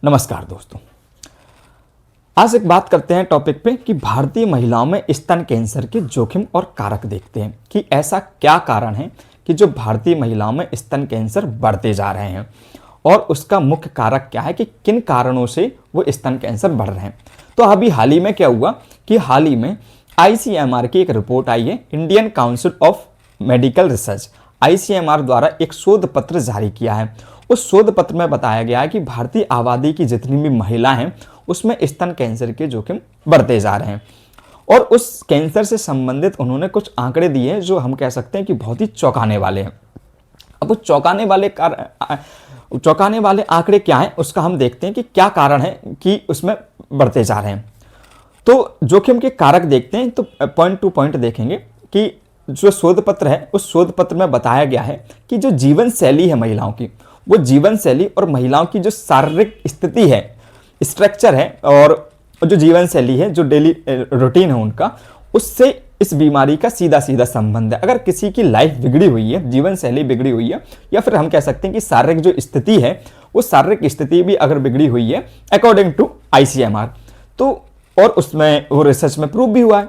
नमस्कार दोस्तों, आज एक बात करते हैं टॉपिक पे कि भारतीय महिलाओं में स्तन कैंसर के जोखिम और कारक देखते हैं कि ऐसा क्या कारण है कि जो भारतीय महिलाओं में स्तन कैंसर बढ़ते जा रहे हैं और उसका मुख्य कारक क्या है कि किन कारणों से वो स्तन कैंसर बढ़ रहे हैं। तो अभी हाल ही में क्या हुआ कि हाल ही में ICMR की एक रिपोर्ट आई है, Indian council of medical research ICMR द्वारा एक शोध पत्र जारी किया है। उस शोध पत्र में बताया गया है कि भारतीय आबादी की जितनी भी महिला हैं उसमें स्तन कैंसर के जोखिम बढ़ते जा रहे हैं और उस कैंसर से संबंधित उन्होंने कुछ आंकड़े दिए हैं जो हम कह सकते हैं कि बहुत ही चौंकाने वाले हैं। अब उस चौंकाने वाले आंकड़े क्या हैं उसका हम देखते हैं कि क्या कारण है कि उसमें बढ़ते जा रहे हैं। तो जोखिम के कारक देखते हैं, तो पॉइंट टू पॉइंट देखेंगे कि जो शोध पत्र है उस शोध पत्र में बताया गया है कि जो जीवन शैली है महिलाओं की, वो जीवन शैली और महिलाओं की जो शारीरिक स्थिति है, स्ट्रक्चर है और जो जीवन शैली है, जो डेली रूटीन है उनका, उससे इस बीमारी का सीधा सीधा संबंध है। अगर किसी की लाइफ बिगड़ी हुई है, जीवन शैली बिगड़ी हुई है, या फिर हम कह सकते हैं कि शारीरिक जो स्थिति है वो शारीरिक स्थिति भी अगर बिगड़ी हुई है अकॉर्डिंग टू ICMR, तो और उसमें वो रिसर्च में प्रूव भी हुआ है,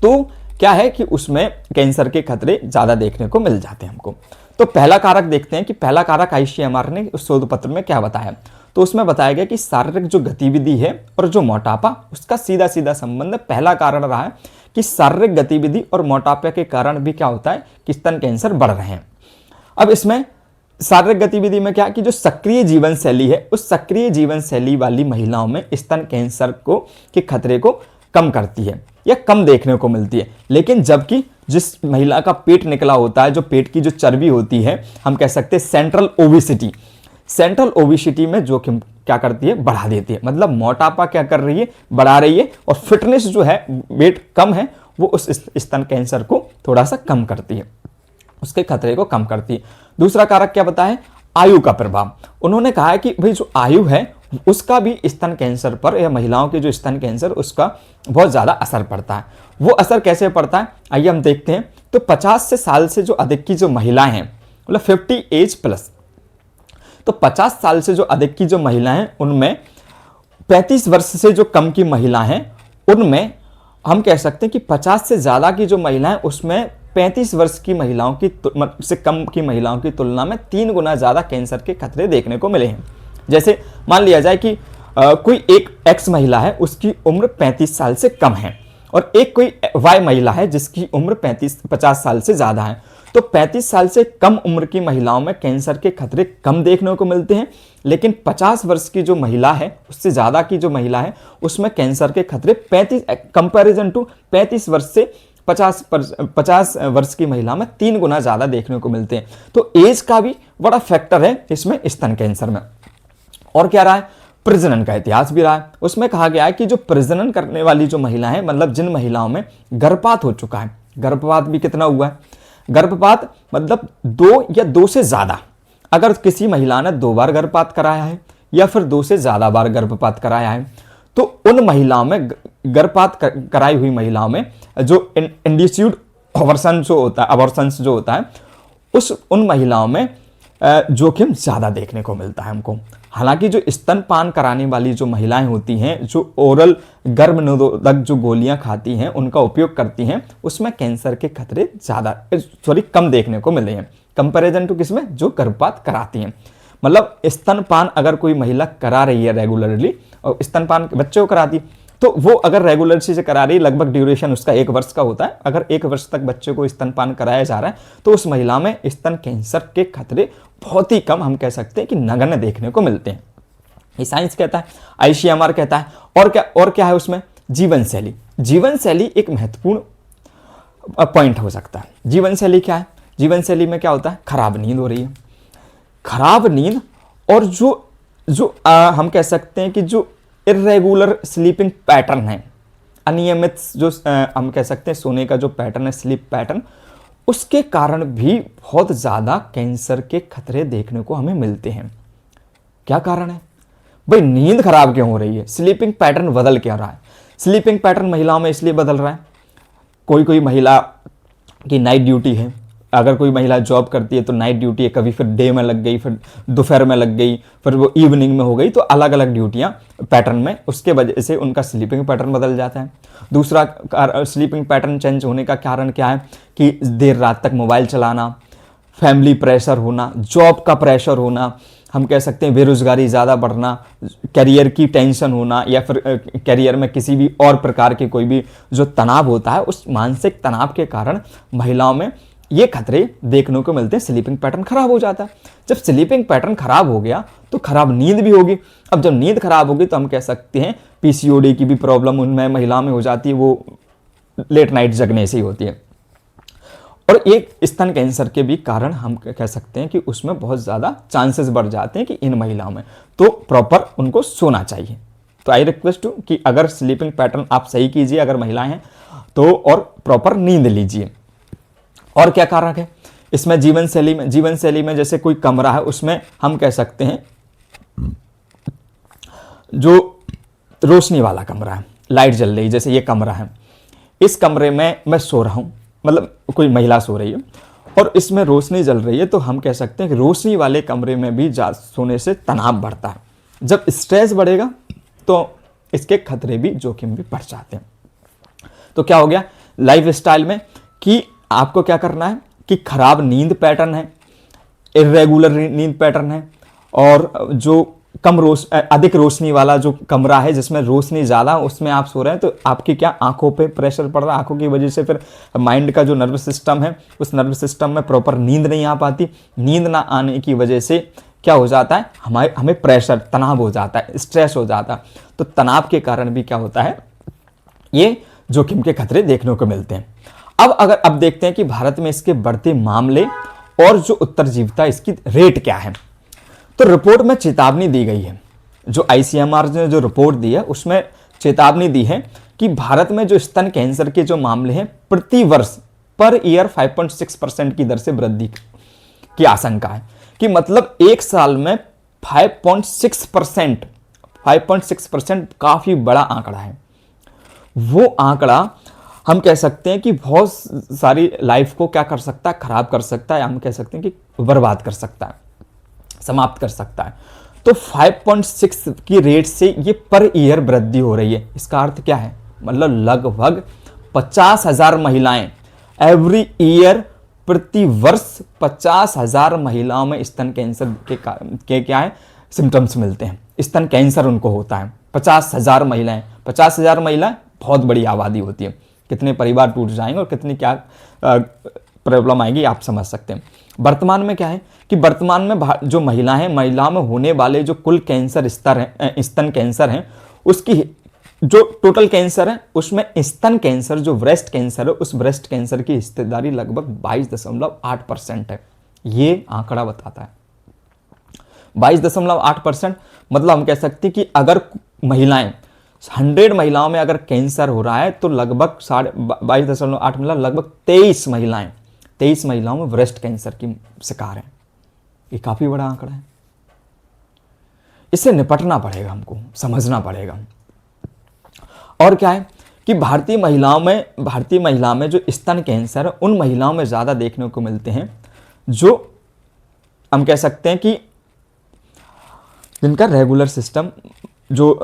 तो क्या है कि उसमें कैंसर के खतरे ज़्यादा देखने को मिल जाते हैं हमको। तो पहला कारक देखते हैं कि पहला कारक ICMR ने उस शोध पत्र में क्या बताया। तो उसमें बताया गया कि शारीरिक जो गतिविधि है और जो मोटापा, उसका सीधा सीधा संबंध पहला कारण रहा है कि शारीरिक गतिविधि और मोटापे के कारण भी क्या होता है कि स्तन कैंसर बढ़ रहे हैं। अब इसमें शारीरिक गतिविधि में क्या कि जो सक्रिय जीवन शैली है, उस सक्रिय जीवन शैली वाली महिलाओं में स्तन कैंसर के खतरे को कम करती है या कम देखने को मिलती है। लेकिन जबकि जिस महिला का पेट निकला होता है, जो पेट की जो चर्बी होती है, हम कह सकते हैं सेंट्रल ओबेसिटी में जोखिम क्या करती है, बढ़ा देती है। मतलब मोटापा क्या कर रही है, बढ़ा रही है, और फिटनेस जो है, वेट कम है, वो उस स्तन कैंसर को थोड़ा सा कम करती है, उसके खतरे को कम करती है। दूसरा कारक क्या बताया है, आयु का प्रभाव। उन्होंने कहा है कि भाई जो आयु है उसका भी स्तन कैंसर पर, या महिलाओं के जो स्तन कैंसर, उसका बहुत ज़्यादा असर पड़ता है। वो असर कैसे पड़ता है आइए हम देखते हैं। तो 50 से साल से जो अधिक की जो महिलाएं हैं, मतलब 50 एज प्लस, तो 50 साल से जो अधिक की जो महिलाएं हैं उनमें 35 वर्ष से जो कम की महिला हैं उनमें हम कह सकते हैं कि 50 से ज़्यादा की जो महिलाएं, उसमें 35 वर्ष की महिलाओं की से कम की महिलाओं की तुलना में 3 गुना ज़्यादा कैंसर के खतरे देखने को मिले हैं। जैसे मान लिया जाए कि कोई एक एक्स महिला है, उसकी उम्र 35 साल से कम है, और एक कोई वाई महिला है जिसकी उम्र 50 साल से ज़्यादा है। तो 35 साल से कम उम्र की महिलाओं में कैंसर के खतरे कम देखने को मिलते हैं, लेकिन 50 वर्ष की जो महिला है, उससे ज़्यादा की जो महिला है, उसमें कैंसर के खतरे 35 वर्ष से 50 वर्ष की महिला में 3 गुना ज़्यादा देखने को मिलते हैं। तो एज का भी बड़ा फैक्टर है इसमें स्तन कैंसर में। और क्या रहा है, प्रजनन का इतिहास भी रहा है। उसमें कहा गया है कि जो प्रजनन करने वाली जो महिला है, मतलब जिन महिलाओं में गर्भपात हो चुका है, गर्भपात भी कितना हुआ है, गर्भपात मतलब 2 या 2 से ज़्यादा, अगर किसी महिला ने 2 बार गर्भपात कराया है या फिर 2 से ज़्यादा बार गर्भपात कराया है, तो उन महिलाओं में, गर्भपात कराई हुई महिलाओं में जो इंड्यूस्ड अबॉर्शंस जो होता है, उन महिलाओं में जोखिम ज़्यादा देखने को मिलता है हमको। हालांकि जो स्तनपान कराने वाली जो महिलाएं होती हैं, जो ओरल गर्भ निरोधक जो गोलियां खाती हैं, उनका उपयोग करती हैं, उसमें कैंसर के खतरे कम देखने को मिले हैं कंपैरिजन टू किसमें, जो गर्भपात कराती हैं। मतलब स्तनपान अगर कोई महिला करा रही है रेगुलरली, और स्तनपान बच्चे को कराती, तो वो अगर रेगुलर से करा रही, लगभग ड्यूरेशन उसका 1 वर्ष का होता है, अगर 1 वर्ष तक बच्चे को स्तनपान कराया जा रहा है, तो उस महिला में स्तन कैंसर के खतरे बहुत ही कम, हम कह सकते हैं कि नगण्य देखने को मिलते हैं। ये साइंस कहता है, ICMR कहता है। और क्या है उसमें, जीवन शैली। जीवन शैली एक महत्वपूर्ण पॉइंट हो सकता है। जीवन शैली क्या है, जीवन शैली में क्या होता है, खराब नींद हो रही है, खराब नींद, और जो हम कह सकते हैं कि जो इर्रेगुलर स्लीपिंग पैटर्न है, अनियमित जो हम कह सकते हैं सोने का जो पैटर्न है, स्लीप पैटर्न, उसके कारण भी बहुत ज़्यादा कैंसर के खतरे देखने को हमें मिलते हैं। क्या कारण है भाई, नींद खराब क्यों हो रही है, स्लीपिंग पैटर्न बदल क्या रहा है। स्लीपिंग पैटर्न महिलाओं में इसलिए बदल रहा है, कोई महिला की नाइट ड्यूटी है, अगर कोई महिला जॉब करती है तो नाइट ड्यूटी है, कभी फिर डे में लग गई, फिर दोपहर में लग गई, फिर वो इवनिंग में हो गई, तो अलग अलग ड्यूटियां पैटर्न में, उसके वजह से उनका स्लीपिंग पैटर्न बदल जाता है। दूसरा स्लीपिंग पैटर्न चेंज होने का कारण क्या है कि देर रात तक मोबाइल चलाना, फैमिली प्रेशर होना, जॉब का प्रेशर होना, हम कह सकते हैं बेरोजगारी ज़्यादा बढ़ना, करियर की टेंशन होना, या फिर करियर में किसी भी और प्रकार के कोई भी जो तनाव होता है, उस मानसिक तनाव के कारण महिलाओं में ये खतरे देखने को मिलते हैं। स्लीपिंग पैटर्न खराब हो जाता है। जब स्लीपिंग पैटर्न खराब हो गया तो खराब नींद भी होगी। अब जब नींद खराब होगी तो हम कह सकते हैं पीसीओडी की भी प्रॉब्लम उनमें महिलाओं में हो जाती है, वो लेट नाइट जगने से ही होती है। और एक स्तन कैंसर के भी कारण हम कह सकते हैं कि उसमें बहुत ज़्यादा चांसेस बढ़ जाते हैं कि इन महिलाओं में, तो प्रॉपर उनको सोना चाहिए। तो आई रिक्वेस्ट हूँ कि अगर स्लीपिंग पैटर्न आप सही कीजिए अगर महिलाएं हैं तो, और प्रॉपर नींद लीजिए। और क्या कारक है इसमें? जीवन शैली में जैसे कोई कमरा है, उसमें हम कह सकते हैं जो रोशनी वाला कमरा है, लाइट जल रही, जैसे ये कमरा है, इस कमरे में मैं सो रहा हूँ, मतलब कोई महिला सो रही है और इसमें रोशनी जल रही है, तो हम कह सकते हैं कि रोशनी वाले कमरे में भी सोने से तनाव बढ़ता है। जब स्ट्रेस बढ़ेगा तो इसके खतरे भी, जोखिम भी बढ़ जाते हैं। तो क्या हो गया लाइफ स्टाइल में कि आपको क्या करना है कि खराब नींद पैटर्न है, इर्रेगुलर नींद पैटर्न है, और जो अधिक रोशनी वाला जो कमरा है जिसमें रोशनी ज़्यादा, उसमें आप सो रहे हैं, तो आपकी क्या आंखों पे प्रेशर पड़ रहा है, आंखों की वजह से फिर माइंड का जो नर्वस सिस्टम है, उस नर्वस सिस्टम में प्रॉपर नींद नहीं आ पाती। नींद ना आने की वजह से क्या हो जाता है, हमें प्रेशर, तनाव हो जाता है, स्ट्रेस हो जाता है। तो तनाव के कारण भी क्या होता है, ये जोखिम के खतरे देखने को मिलते हैं। अब देखते हैं कि भारत में इसके बढ़ते मामले और जो उत्तरजीविता इसकी रेट क्या है। तो रिपोर्ट में चेतावनी दी गई है, जो आईसीएमआर ने जो रिपोर्ट दी है उसमें चेतावनी दी है कि भारत में जो स्तन कैंसर के जो मामले हैं प्रति वर्ष पर ईयर 5.6% की दर से वृद्धि की आशंका है। कि मतलब एक साल में 5.6% काफी बड़ा आंकड़ा है। वो आंकड़ा हम कह सकते हैं कि बहुत सारी लाइफ को क्या कर सकता है, खराब कर सकता है, हम कह सकते हैं कि बर्बाद कर सकता है, समाप्त कर सकता है। तो 5.6 की रेट से ये पर ईयर वृद्धि हो रही है। इसका अर्थ क्या है, मतलब लगभग 50,000 महिलाएं एवरी ईयर, प्रति वर्ष 50,000 महिलाओं में स्तन कैंसर के क्या है सिम्टम्स मिलते हैं, स्तन कैंसर उनको होता है। 50,000 महिलाएं, 50,000 महिलाएं बहुत बड़ी आबादी होती है। कितने परिवार टूट जाएंगे और कितनी क्या प्रॉब्लम आएगी आप समझ सकते हैं। वर्तमान में क्या है कि वर्तमान में जो महिलाओं में होने वाले जो कुल कैंसर स्तन कैंसर हैं, उसकी जो टोटल कैंसर है उसमें स्तन कैंसर जो ब्रेस्ट कैंसर है, उस ब्रेस्ट कैंसर की हिस्सेदारी लगभग 22.8% है। ये आंकड़ा बताता है 22.8%। मतलब हम कह सकते हैं कि अगर महिलाएं 100 महिलाओं में अगर कैंसर हो रहा है तो लगभग 22.8 मतलब लगभग 23 महिलाओं में ब्रेस्ट कैंसर की शिकार है। ये काफी बड़ा आंकड़ा है। इससे निपटना पड़ेगा, हमको समझना पड़ेगा। और क्या है कि भारतीय महिलाओं में जो स्तन कैंसर है उन महिलाओं में ज्यादा देखने को मिलते हैं जो हम कह सकते हैं कि जिनका रेगुलर सिस्टम जो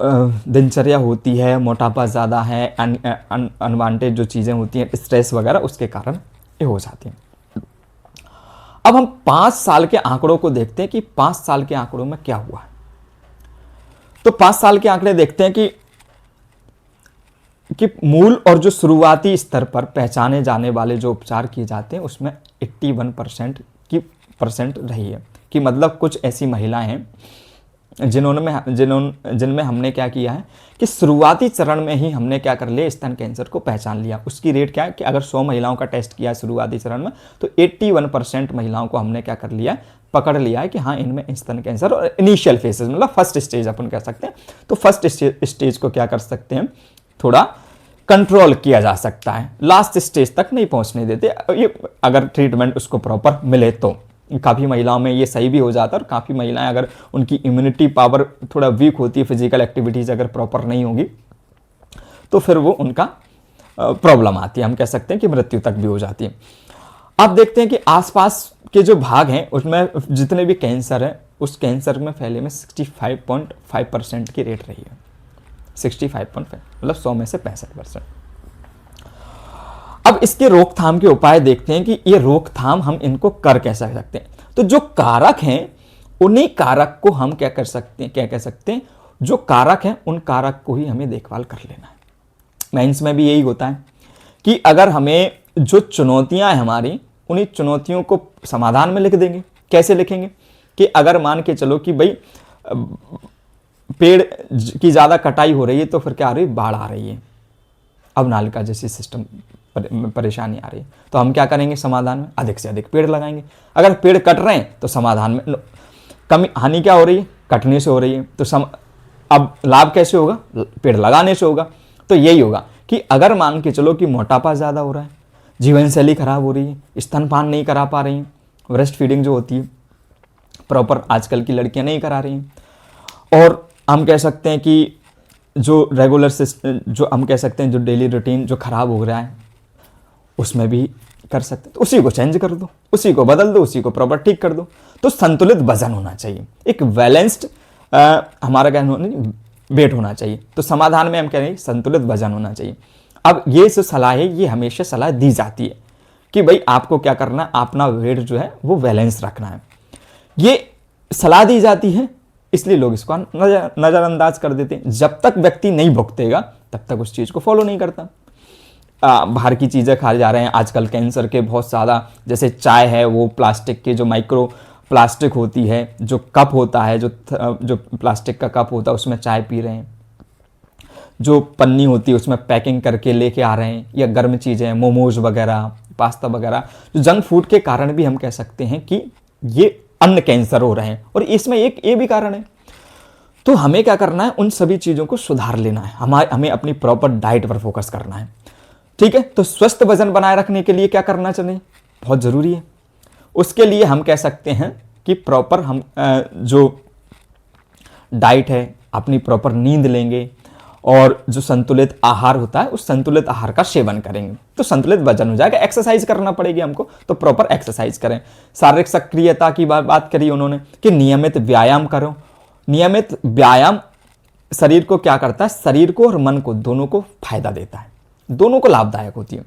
दिनचर्या होती है, मोटापा ज़्यादा है, अनवांटेड जो चीज़ें होती हैं, स्ट्रेस वगैरह, उसके कारण ये हो जाती हैं। अब हम 5 साल के आंकड़ों को देखते हैं कि 5 साल के आंकड़ों में क्या हुआ है। तो 5 साल के आंकड़े देखते हैं कि मूल और जो शुरुआती स्तर पर पहचाने जाने वाले जो उपचार किए जाते हैं उसमें 81% रही है। कि मतलब कुछ ऐसी महिलाएं हैं जिनमें हमने क्या किया है कि शुरुआती चरण में ही हमने क्या कर लिया, स्तन कैंसर को पहचान लिया। उसकी रेट क्या है कि अगर 100 महिलाओं का टेस्ट किया शुरुआती चरण में तो 81% महिलाओं को हमने क्या कर लिया, पकड़ लिया है कि हाँ इनमें स्तन कैंसर। और इनिशियल फेसेस मतलब फर्स्ट स्टेज अपन कह सकते हैं। तो फर्स्ट स्टेज को क्या कर सकते हैं, थोड़ा कंट्रोल किया जा सकता है, लास्ट स्टेज तक नहीं पहुंचने देते ये, अगर ट्रीटमेंट उसको प्रॉपर मिले तो। काफ़ी महिलाओं में ये सही भी हो जाता है और काफ़ी महिलाएं अगर उनकी इम्यूनिटी पावर थोड़ा वीक होती है, फिजिकल एक्टिविटीज़ अगर प्रॉपर नहीं होगी तो फिर वो उनका प्रॉब्लम आती है, हम कह सकते हैं कि मृत्यु तक भी हो जाती है। आप देखते हैं कि आसपास के जो भाग हैं उसमें जितने भी कैंसर हैं उस कैंसर में फैले में 65.5% की रेट रही है। 65.5 मतलब 100 में से 65%। अब इसके रोकथाम के उपाय देखते हैं कि ये रोकथाम हम इनको कर कैसे सकते हैं। तो जो कारक हैं उन्हीं कारक को हम क्या कर सकते हैं, क्या कह सकते हैं, जो कारक हैं उन कारक को ही हमें देखभाल कर लेना है। मेंस में भी यही होता है कि अगर हमें जो चुनौतियां हैं हमारी, उन्हीं चुनौतियों को समाधान में लिख देंगे। कैसे लिखेंगे कि अगर मान के चलो कि भाई पेड़ की ज़्यादा कटाई हो रही है तो फिर क्या आ रही है, बाढ़ आ रही है, अब नालिका जैसी सिस्टम परेशानी आ रही है, तो हम क्या करेंगे, समाधान में अधिक से अधिक पेड़ लगाएंगे। अगर पेड़ कट रहे हैं तो समाधान में कमी, हानि क्या हो रही है, कटने से हो रही है, तो अब लाभ कैसे होगा, पेड़ लगाने से होगा। तो यही होगा कि अगर मान के चलो कि मोटापा ज़्यादा हो रहा है, जीवन शैली खराब हो रही है, स्तनपान नहीं करा पा रही हैं, ब्रेस्ट फीडिंग जो होती है प्रॉपर आजकल की लड़कियां नहीं करा रही हैं, और हम कह सकते हैं कि जो रेगुलर सिस्टम, जो हम कह सकते हैं जो डेली रूटीन जो खराब हो रहा है उसमें भी कर सकते हैं, तो उसी को चेंज कर दो, उसी को बदल दो, उसी को प्रॉपर ठीक कर दो। तो संतुलित वजन होना चाहिए, एक बैलेंस्ड हमारा क्या वेट होना चाहिए। तो समाधान में हम कह रहे हैं संतुलित वजन होना चाहिए। अब ये जो सलाह है ये हमेशा सलाह दी जाती है कि भाई आपको क्या करना है, अपना वेट जो है वो बैलेंस रखना है। ये सलाह दी जाती है इसलिए लोग इसको नज़रअंदाज कर देते हैं। जब तक व्यक्ति नहीं भुगतेगा तब तक उस चीज़ को फॉलो नहीं करता। बाहर की चीज़ें खा जा रहे हैं आजकल, कैंसर के बहुत ज़्यादा, जैसे चाय है वो प्लास्टिक के जो माइक्रो प्लास्टिक होती है, जो कप होता है, जो प्लास्टिक का कप होता है उसमें चाय पी रहे हैं, जो पन्नी होती है उसमें पैकिंग करके लेके आ रहे हैं, या गर्म चीज़ें मोमोज वगैरह, पास्ता वगैरह, जो जंक फूड के कारण भी हम कह सकते हैं कि ये अन्न कैंसर हो रहे हैं। और इसमें एक ये भी कारण है। तो हमें क्या करना है, उन सभी चीज़ों को सुधार लेना है, हमें अपनी प्रॉपर डाइट पर फोकस करना है। ठीक है, तो स्वस्थ वजन बनाए रखने के लिए क्या करना चाहिए, बहुत ज़रूरी है। उसके लिए हम कह सकते हैं कि प्रॉपर हम जो डाइट है, अपनी प्रॉपर नींद लेंगे, और जो संतुलित आहार होता है उस संतुलित आहार का सेवन करेंगे तो संतुलित वजन हो जाएगा। एक्सरसाइज करना पड़ेगी हमको, तो प्रॉपर एक्सरसाइज करें। शारीरिक सक्रियता की बात करी उन्होंने कि नियमित व्यायाम करो। नियमित व्यायाम शरीर को क्या करता है, शरीर को और मन को दोनों को फायदा देता है, दोनों को लाभदायक होती है।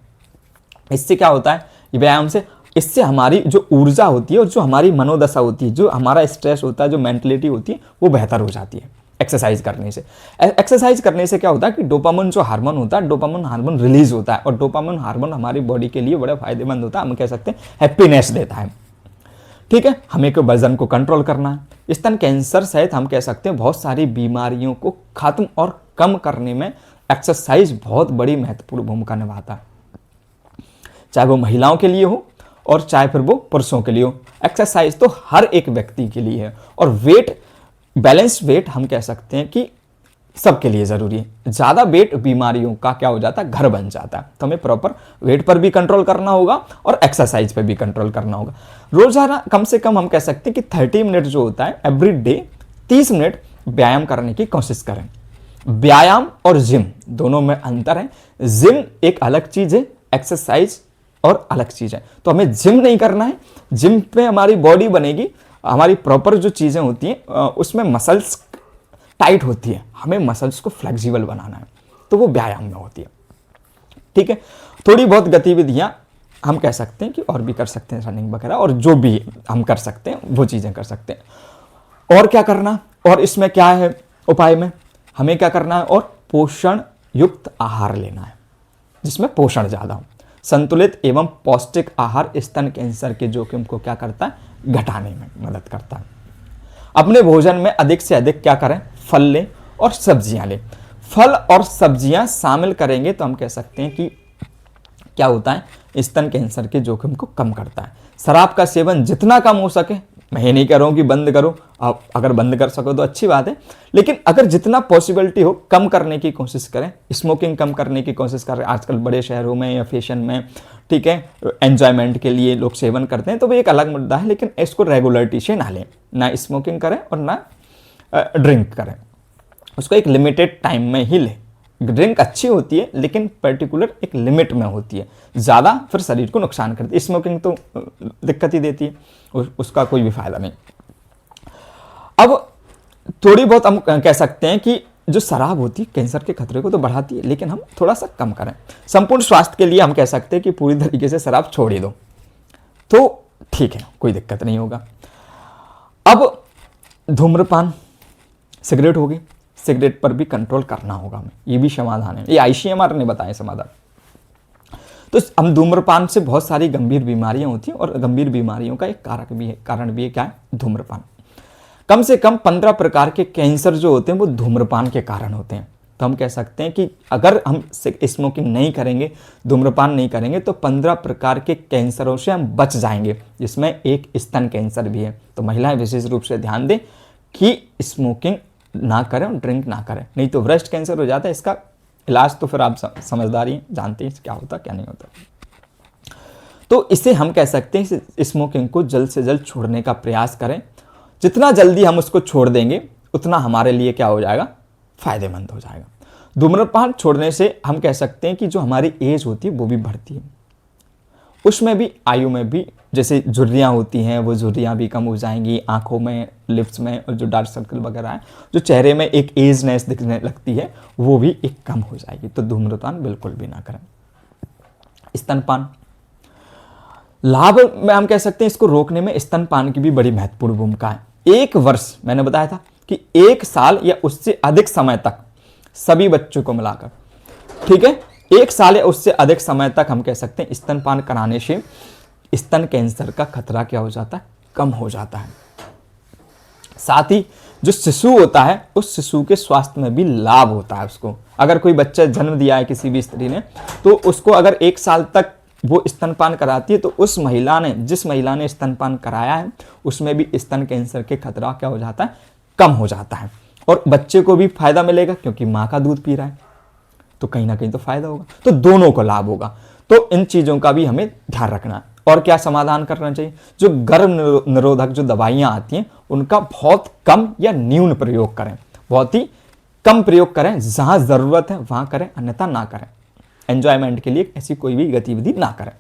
इससे क्या होता है, व्यायाम से, इससे हमारी जो ऊर्जा होती है और जो हमारी मनोदशा होती है, जो हमारा स्ट्रेस होता है, जो मेंटलिटी होती है वो बेहतर हो जाती है एक्सरसाइज करने से। एक्सरसाइज करने से क्या होता है कि डोपामिन जो हार्मोन होता है, डोपामिन हार्मोन रिलीज होता है, और डोपामिन हार्मोन हमारी बॉडी के लिए बड़ा फायदेमंद होता है। हम कह सकते हैं हैप्पीनेस देता है। ठीक है, हमें को वजन को कंट्रोल करना है। स्तन कैंसर सहित हम कह सकते हैं बहुत सारी बीमारियों को खत्म और कम करने में एक्सरसाइज बहुत बड़ी महत्वपूर्ण भूमिका निभाता है, चाहे वो महिलाओं के लिए हो और चाहे फिर वो पुरुषों के लिए हो। एक्सरसाइज तो हर एक व्यक्ति के लिए है। और वेट, बैलेंस्ड वेट हम कह सकते हैं कि सबके लिए ज़रूरी है। ज़्यादा वेट बीमारियों का क्या हो जाता है, घर बन जाता है। तो हमें प्रॉपर वेट पर भी कंट्रोल करना होगा और एक्सरसाइज पर भी कंट्रोल करना होगा। रोज़ाना कम से कम हम कह सकते हैं कि 30 मिनट जो होता है एवरी डे, 30 मिनट व्यायाम करने की कोशिश करें। व्यायाम और जिम दोनों में अंतर है। जिम एक अलग चीज़ है, एक्सरसाइज और अलग चीज़ है। तो हमें जिम नहीं करना है। जिम पे हमारी बॉडी बनेगी, हमारी प्रॉपर जो चीज़ें होती हैं उसमें मसल्स टाइट होती है, हमें मसल्स को फ्लेक्सिबल बनाना है, तो वो व्यायाम में होती है। ठीक है, थोड़ी बहुत गतिविधियां हम कह सकते हैं कि और भी कर सकते हैं, रनिंग वगैरह, और जो भी हम कर सकते हैं वो चीज़ें कर सकते हैं। और क्या करना, और इसमें क्या है उपाय में, हमें क्या करना है, और पोषण युक्त आहार लेना है जिसमें पोषण ज़्यादा हो। संतुलित एवं पौष्टिक आहार स्तन कैंसर के जोखिम को क्या करता है, घटाने में मदद करता है। अपने भोजन में अधिक से अधिक क्या करें, फल लें और सब्जियां लें। फल और सब्जियां शामिल करेंगे तो हम कह सकते हैं कि क्या होता है, स्तन कैंसर के जोखिम को कम करता है। शराब का सेवन जितना कम हो सके, मैं ये नहीं कह रहा हूँ कि बंद करो, आप अगर बंद कर सको तो अच्छी बात है, लेकिन अगर जितना पॉसिबिलिटी हो कम करने की कोशिश करें। स्मोकिंग कम करने की कोशिश करें। आजकल बड़े शहरों में या फैशन में, ठीक है, एंजॉयमेंट के लिए लोग सेवन करते हैं, तो वो एक अलग मुद्दा है, लेकिन इसको रेगुलरिटी से ना लें, ना स्मोकिंग करें और ना ड्रिंक करें, उसको एक लिमिटेड टाइम में ही लें। ड्रिंक अच्छी होती है लेकिन पर्टिकुलर एक लिमिट में होती है, ज़्यादा फिर शरीर को नुकसान करती है। स्मोकिंग तो दिक्कत ही देती है, उसका कोई भी फायदा नहीं। अब थोड़ी बहुत हम कह सकते हैं कि जो शराब होती है कैंसर के खतरे को तो बढ़ाती है, लेकिन हम थोड़ा सा कम करें। संपूर्ण स्वास्थ्य के लिए हम कह सकते हैं कि पूरी तरीके से शराब छोड़ ही दो तो ठीक है, कोई दिक्कत नहीं होगा। अब धूम्रपान, सिगरेट होगी, सिगरेट पर भी कंट्रोल करना होगा हमें, ये भी समाधान है, ये आईसीएमआर ने बताया समाधान। तो हम धूम्रपान से बहुत सारी गंभीर बीमारियां होती हैं और गंभीर बीमारियों का एक कारण भी है क्या है, धूम्रपान। कम से कम 15 प्रकार के कैंसर जो होते हैं वो धूम्रपान के कारण होते हैं। तो हम कह सकते हैं कि अगर हम स्मोकिंग नहीं करेंगे, धूम्रपान नहीं करेंगे तो 15 प्रकार के कैंसरों से हम बच जाएंगे, जिसमें एक स्तन कैंसर भी है। तो महिलाएं विशेष रूप से ध्यान दें कि स्मोकिंग ना करें और ड्रिंक ना करें, नहीं तो ब्रेस्ट कैंसर हो जाता है। इसका इलाज तो फिर आप समझदारी जानते हैं क्या होता क्या नहीं होता। तो इसे हम कह सकते हैं स्मोकिंग को जल्द से जल्द छोड़ने का प्रयास करें। जितना जल्दी हम उसको छोड़ देंगे उतना हमारे लिए क्या हो जाएगा, फायदेमंद हो जाएगा। धूम्रपान छोड़ने से हम कह सकते हैं कि जो हमारी एज होती है वो भी बढ़ती है, उसमें भी आयु में भी जैसे झुर्रियाँ होती हैं वो झुर्रियाँ भी कम हो जाएंगी, आंखों में, लिप्स में, और जो डार्क सर्कल वगैरह है, जो चेहरे में एक एजनेस दिखने लगती है वो भी एक कम हो जाएगी। तो धूम्रपान बिल्कुल भी ना करें। स्तनपान, लाभ में हम कह सकते हैं इसको रोकने में स्तनपान की भी बड़ी महत्वपूर्ण भूमिका है। 1 वर्ष, मैंने बताया था कि 1 साल या उससे अधिक समय तक सभी बच्चों को मिलाकर, ठीक है, 1 साल या उससे अधिक समय तक हम कह सकते हैं स्तनपान कराने से स्तन कैंसर का खतरा क्या हो जाता है, कम हो जाता है। साथ ही जो शिशु होता है उस शिशु के स्वास्थ्य में भी लाभ होता है उसको। अगर कोई बच्चा जन्म दिया है किसी भी स्त्री ने, तो उसको अगर 1 साल तक वो स्तनपान कराती है तो उस महिला ने, जिस महिला ने स्तनपान कराया है, उसमें भी स्तन कैंसर के खतरा क्या हो जाता है, कम हो जाता है। और बच्चे को भी फायदा मिलेगा क्योंकि माँ का दूध पी रहा है, तो कहीं ना कहीं तो फायदा होगा, तो दोनों को लाभ होगा। तो इन चीजों का भी हमें ध्यान रखना है। और क्या समाधान करना चाहिए, जो गर्भ निरोधक जो दवाइयां आती हैं उनका बहुत कम या न्यून प्रयोग करें, बहुत ही कम प्रयोग करें, जहां जरूरत है वहां करें, अन्यथा ना करें। एंजॉयमेंट के लिए ऐसी कोई भी गतिविधि ना करें।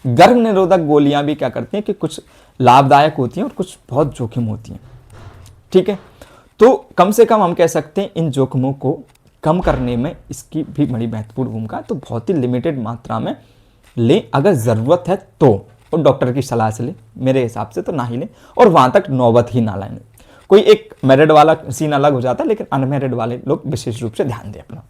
गर्भ निरोधक गोलियां भी क्या करती हैं कि कुछ लाभदायक होती हैं और कुछ बहुत जोखिम होती हैं, ठीक है। तो कम से कम हम कह सकते हैं इन जोखिमों को कम करने में इसकी भी बड़ी महत्वपूर्ण भूमिका है। तो बहुत ही लिमिटेड मात्रा में ले, अगर ज़रूरत है तो, और डॉक्टर की सलाह से ले, मेरे हिसाब से तो ना ही ले, और वहाँ तक नौबत ही ना लाएं। कोई एक मैरिड वाला सीन अलग हो जाता है, लेकिन अनमैरिड वाले लोग विशेष रूप से ध्यान दें अपना।